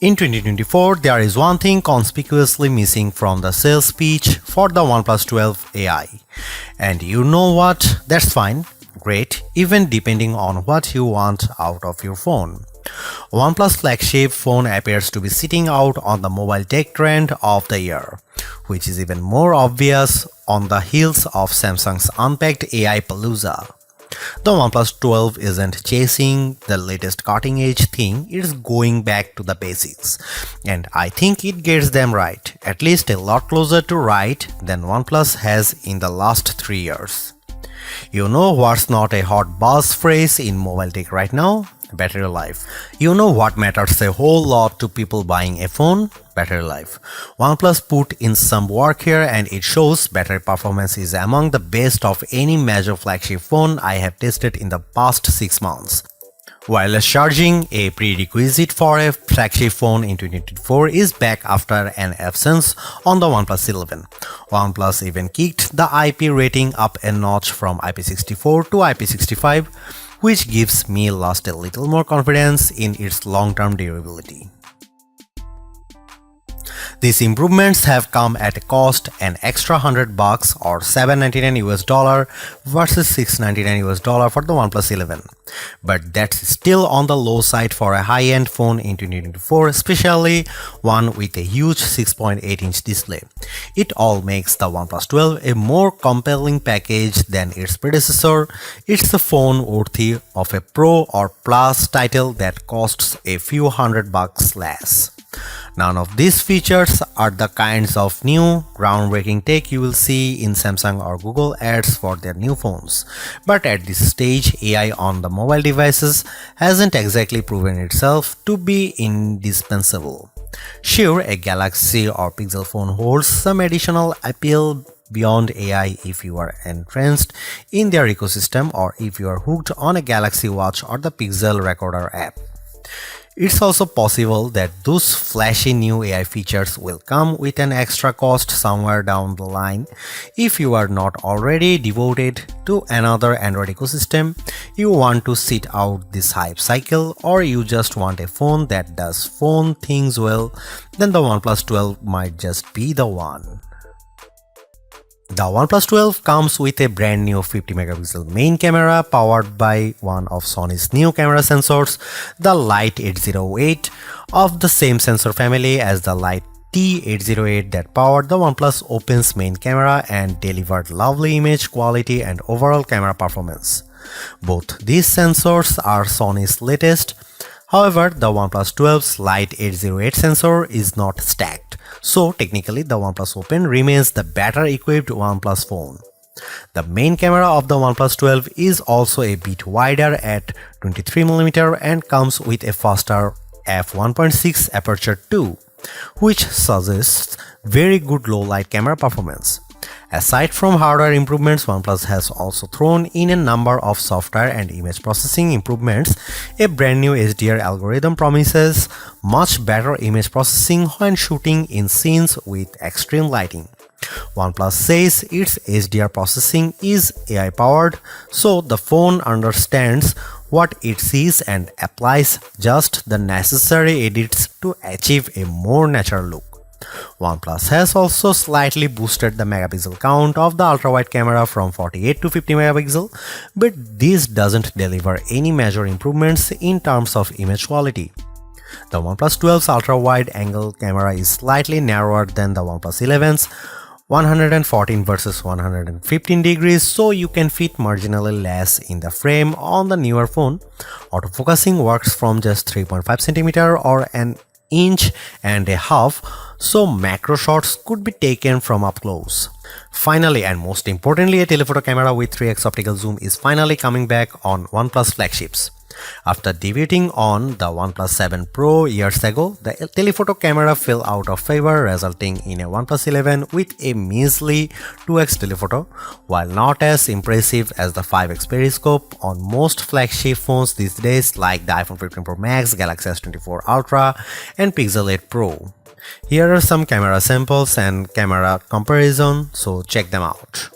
In 2024, there is one thing conspicuously missing from the sales pitch for the OnePlus 12 AI. And you know what? That's fine, great, even depending on what you want out of your phone. OnePlus flagship phone appears to be sitting out on the mobile tech trend of the year, which is even more obvious on the heels of Samsung's unpacked AI Palooza. The OnePlus 12 isn't chasing the latest cutting edge thing, it's going back to the basics. And I think it gets them right, at least a lot closer to right than OnePlus has in the last 3 years. You know what's not a hot buzz phrase in mobile tech right now? Battery life. You know what matters a whole lot to people buying a phone? Battery life. OnePlus put in some work here and it shows battery performance is among the best of any major flagship phone I have tested in the past 6 months. Wireless charging, a prerequisite for a flagship phone in 2024, is back after an absence on the OnePlus 11. OnePlus even kicked the IP rating up a notch from IP64 to IP65, which gives me lost a little more confidence in its long-term durability. These improvements have come at a cost an extra $100 or $799 versus $699 for the OnePlus 11. But that's still on the low side for a high-end phone in 2024, especially one with a huge 6.8-inch display. It all makes the OnePlus 12 a more compelling package than its predecessor. It's a phone worthy of a Pro or Plus title that costs a few $100 less. None of these features are the kinds of new, groundbreaking tech you will see in Samsung or Google ads for their new phones. But at this stage, AI on the mobile devices hasn't exactly proven itself to be indispensable. Sure, a Galaxy or Pixel phone holds some additional appeal beyond AI if you are entrenched in their ecosystem or if you are hooked on a Galaxy Watch or the Pixel Recorder app. It's also possible that those flashy new AI features will come with an extra cost somewhere down the line. If you are not already devoted to another Android ecosystem, you want to sit out this hype cycle, or you just want a phone that does phone things well, then the OnePlus 12 might just be the one. The OnePlus 12 comes with a brand new 50-megapixel main camera powered by one of Sony's new camera sensors, the Light 808, of the same sensor family as the Light T808 that powered the OnePlus Open's main camera and delivered lovely image quality and overall camera performance. Both these sensors are Sony's latest. However, the OnePlus 12's Light 808 sensor is not stacked, so technically the OnePlus Open remains the better equipped OnePlus phone. The main camera of the OnePlus 12 is also a bit wider at 23mm and comes with a faster f1.6 aperture too, which suggests very good low light camera performance. Aside from hardware improvements, OnePlus has also thrown in a number of software and image processing improvements. A brand new HDR algorithm promises much better image processing when shooting in scenes with extreme lighting. OnePlus says its HDR processing is AI powered, so the phone understands what it sees and applies just the necessary edits to achieve a more natural look. OnePlus has also slightly boosted the megapixel count of the ultra-wide camera from 48 to 50 megapixel, but this doesn't deliver any major improvements in terms of image quality. The OnePlus 12's ultra-wide angle camera is slightly narrower than the OnePlus 11's 114 versus 115 degrees, so you can fit marginally less in the frame on the newer phone. Autofocusing works from just 3.5 cm or an inch and a half, so macro shots could be taken from up close. Finally, and most importantly, a telephoto camera with 3x optical zoom is finally coming back on OnePlus flagships. After debuting on the OnePlus 7 Pro years ago, the telephoto camera fell out of favor, resulting in a OnePlus 11 with a measly 2x telephoto. While not as impressive as the 5x periscope on most flagship phones these days like the iPhone 15 Pro Max, Galaxy S24 Ultra, and Pixel 8 Pro. Here are some camera samples and camera comparison, so check them out.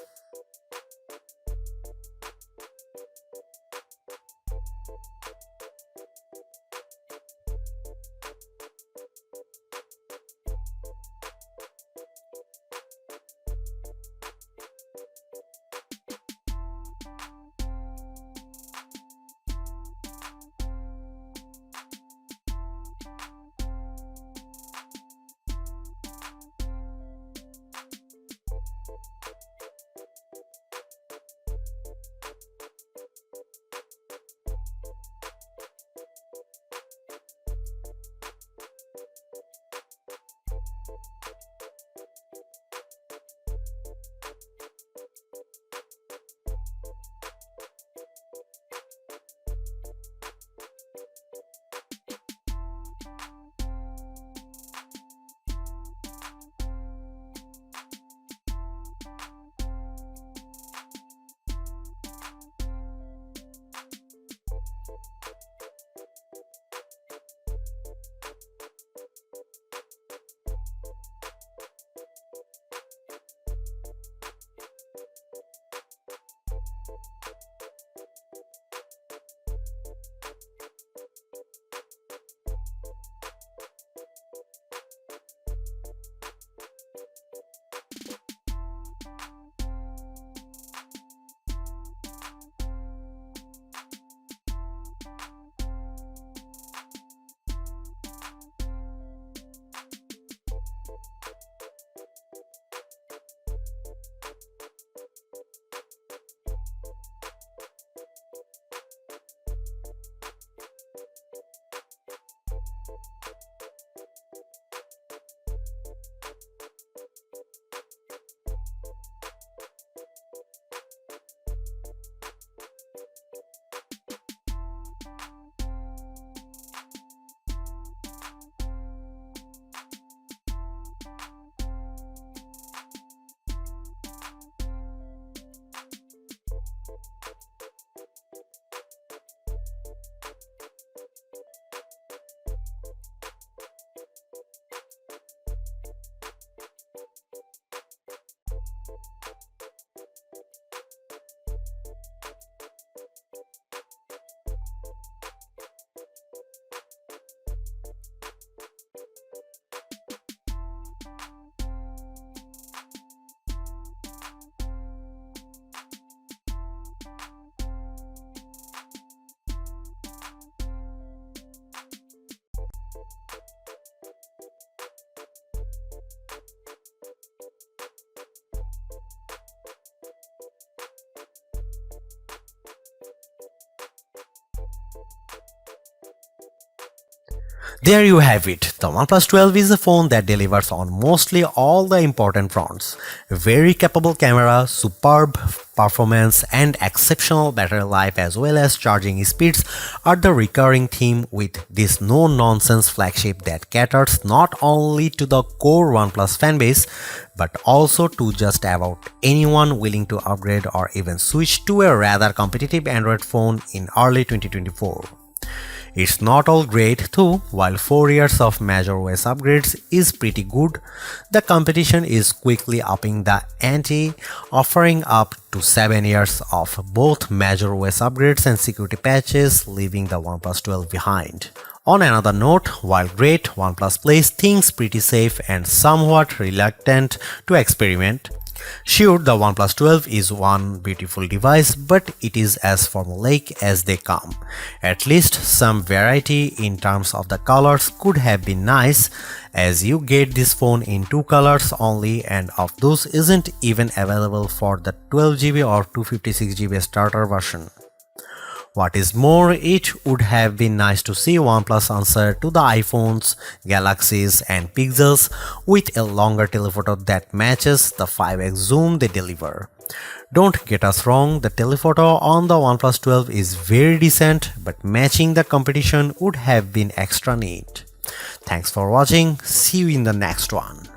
There you have it. The OnePlus 12 is a phone that delivers on mostly all the important fronts. A very capable camera, superb performance, and exceptional battery life as well as charging speeds are the recurring theme with this no-nonsense flagship that caters not only to the core OnePlus fanbase but also to just about anyone willing to upgrade or even switch to a rather competitive Android phone in early 2024. It's not all great too. While 4 years of major OS upgrades is pretty good, the competition is quickly upping the ante, offering up to 7 years of both major OS upgrades and security patches, leaving the OnePlus 12 behind. On another note, while great, OnePlus plays things pretty safe and somewhat reluctant to experiment. Sure, the OnePlus 12 is one beautiful device, but it is as formulaic as they come. At least some variety in terms of the colors could have been nice, as you get this phone in 2 colors only, and of those isn't even available for the 12GB or 256GB starter version. What is more, it would have been nice to see OnePlus answer to the iPhones, Galaxies and Pixels with a longer telephoto that matches the 5x zoom they deliver. Don't get us wrong, the telephoto on the OnePlus 12 is very decent, but matching the competition would have been extra neat. Thanks for watching, see you in the next one.